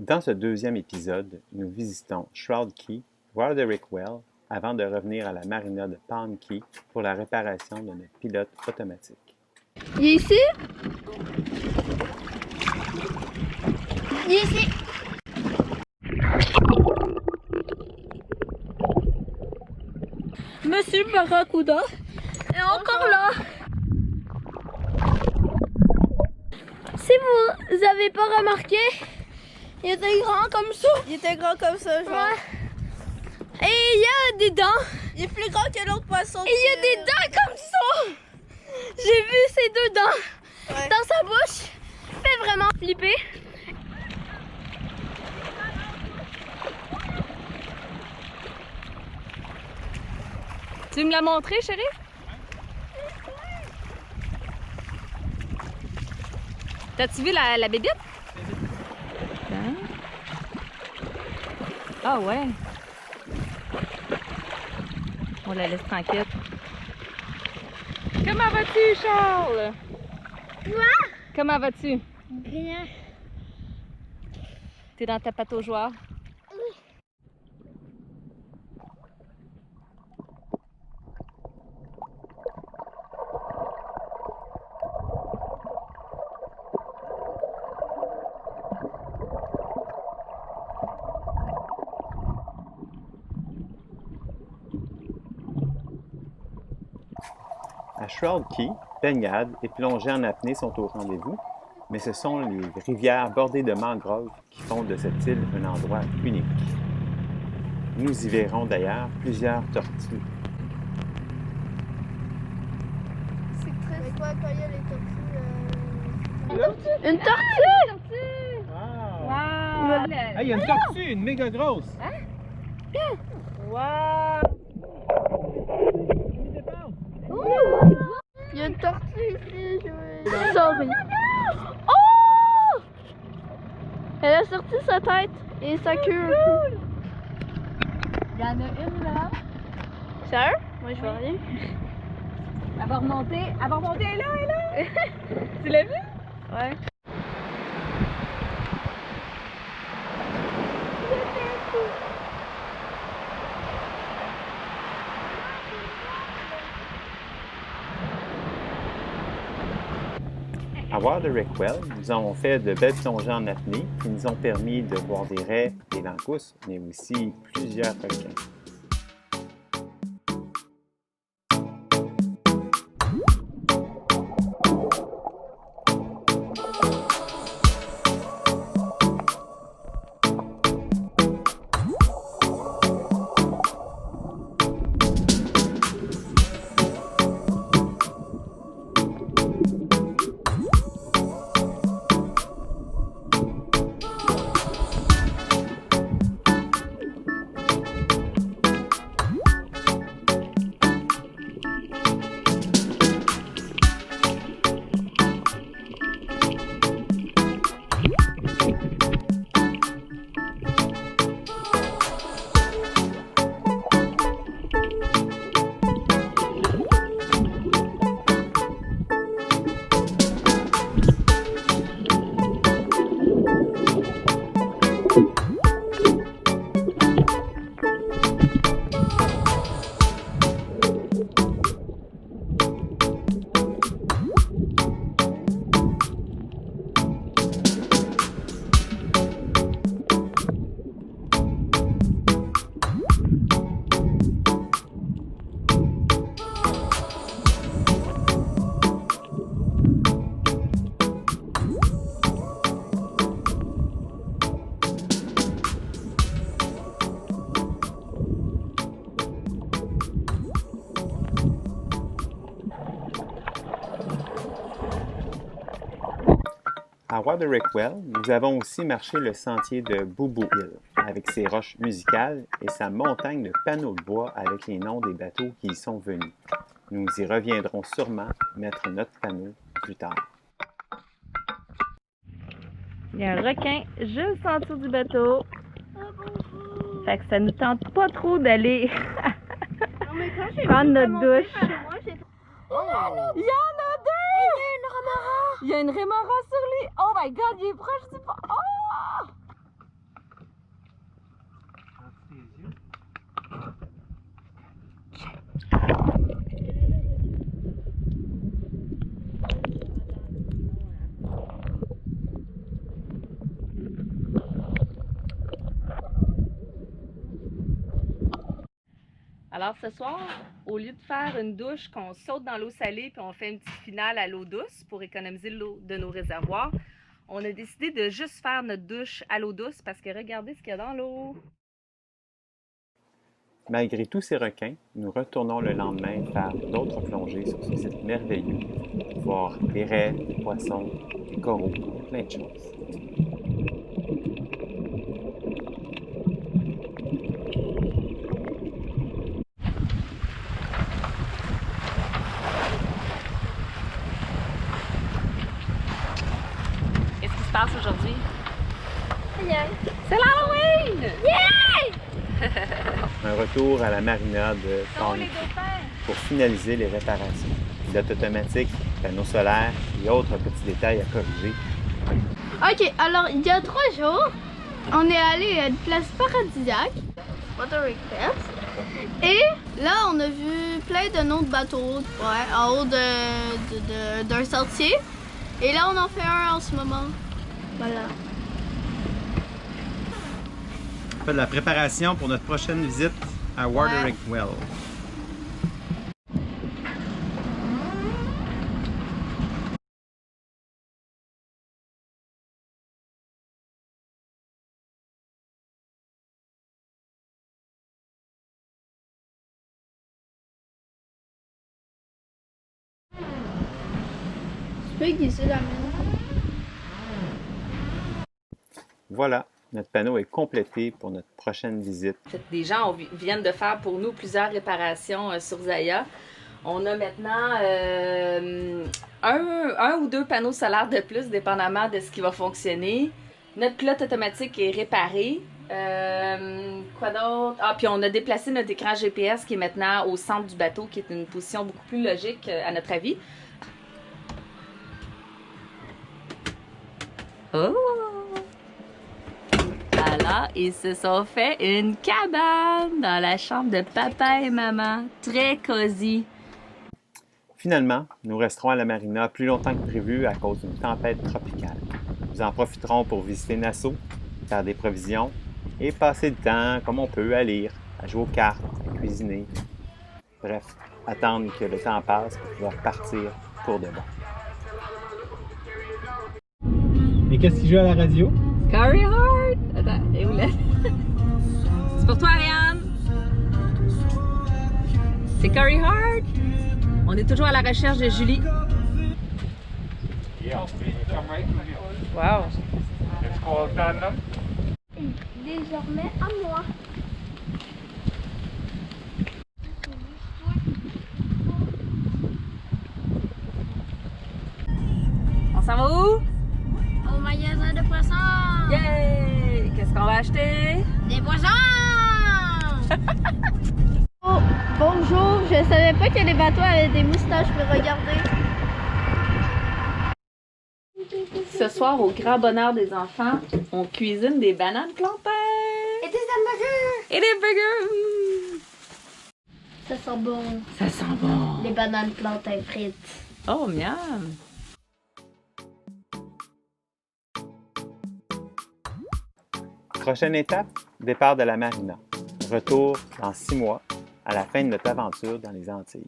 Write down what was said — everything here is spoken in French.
Dans ce deuxième épisode, nous visitons Shroud Cay, Roderick Well, avant de revenir à la marina de Palm Cay pour la réparation de notre pilote automatique. Il est ici? Il est ici! Monsieur Barracuda est encore là. Si vous avez pas remarqué, il était grand comme ça. Il était grand comme ça, genre. Ouais. Et il y a des dents. Il est plus grand que l'autre poisson. Et il y a des dents comme ça. J'ai vu ces deux dents dans sa bouche. Fait vraiment flipper. Tu veux me la montrer, chérie? T'as-tu vu la bébite? Hein? Ah ouais. On la laisse tranquille. Comment vas-tu, Charles? Quoi? Comment vas-tu? Bien. T'es dans ta pâte aux joueurs? À Shroud Cay, baignade et plongée en apnée sont au rendez-vous, mais ce sont les rivières bordées de mangroves qui font de cette île un endroit unique. Nous y verrons d'ailleurs plusieurs tortues. C'est très quoi quand il y a les tortues? Une tortue! Wow! Hey, il y a une tortue, une méga grosse! Wow! Il y a une tortue ici, je Sorry. Oh! Elle a sorti sa tête et sa queue. Il y en a une là. Sérieux? Moi je vois rien. Elle va remonter. Elle va remonter, elle est là, Tu l'as vu? Ouais. À Roderick Well, nous avons fait de belles plongées en apnée qui nous ont permis de voir des raies, des langoustes, mais aussi plusieurs requins. À Roderick Well, nous avons aussi marché le sentier de Booboo Hill, avec ses roches musicales et sa montagne de panneaux de bois avec les noms des bateaux qui y sont venus. Nous y reviendrons sûrement mettre notre panneau plus tard. Il y a un requin juste en dessous du bateau. Fait que ça nous tente pas trop d'aller prendre notre douche. Il y en a deux! Il y a une remora sur lui. Oh my god, il est proche du pont. Oh! Alors ce soir, au lieu de faire une douche qu'on saute dans l'eau salée puis on fait une petite finale à l'eau douce pour économiser l'eau de nos réservoirs, on a décidé de juste faire notre douche à l'eau douce parce que regardez ce qu'il y a dans l'eau. Malgré tous ces requins, nous retournons le lendemain faire d'autres plongées sur ce site merveilleux, voir des raies, des poissons, des coraux, plein de choses. Qu'est-ce qui se passe aujourd'hui? Yeah! C'est l'Halloween! Yeah! Un retour à la marina de Oh, les Thornhill dauphins! pour finaliser les réparations. Pilote automatique, panneaux solaires et autres petits détails à corriger. Ok, alors il y a 3 jours, on est allé à une place paradisiaque, Water Express, et là on a vu plein de noms de bateaux en haut d'un sentier. Et là on en fait un en ce moment. Voilà. On fait de la préparation pour notre prochaine visite à Watering Well. Tu peux glisser la main. Voilà, notre panneau est complété pour notre prochaine visite. Des gens viennent de faire pour nous plusieurs réparations sur Zaya. On a maintenant un ou deux panneaux solaires de plus, dépendamment de ce qui va fonctionner. Notre pilote automatique est réparé. Quoi d'autre? Ah, puis on a déplacé notre écran GPS qui est maintenant au centre du bateau, qui est une position beaucoup plus logique à notre avis. Oh! Alors, ils se sont fait une cabane dans la chambre de papa et maman. Très cosy. Finalement, nous resterons à la marina plus longtemps que prévu à cause d'une tempête tropicale. Nous en profiterons pour visiter Nassau, faire des provisions et passer le temps comme on peut à lire, à jouer aux cartes, à cuisiner. Bref, attendre que le temps passe pour pouvoir partir pour de bon. Et qu'est-ce qui joue à la radio? Carry Hard! Attends, et où là? C'est pour toi, Ariane! C'est Carry Hard! On est toujours à la recherche de Julie. Wow! Désormais à moi. On s'en va où? Au magasin de poissons. Yay! Qu'est-ce qu'on va acheter? Des poissons! Oh, bonjour, je savais pas que les bateaux avaient des moustaches, mais regardez. Ce soir, au grand bonheur des enfants, on cuisine des bananes plantains! Et des hamburgers! Et des burgers! Ça sent bon. Ça sent bon! Les bananes plantains frites. Oh, miam! Prochaine étape, départ de la marina. Retour dans 6 mois, à la fin de notre aventure dans les Antilles.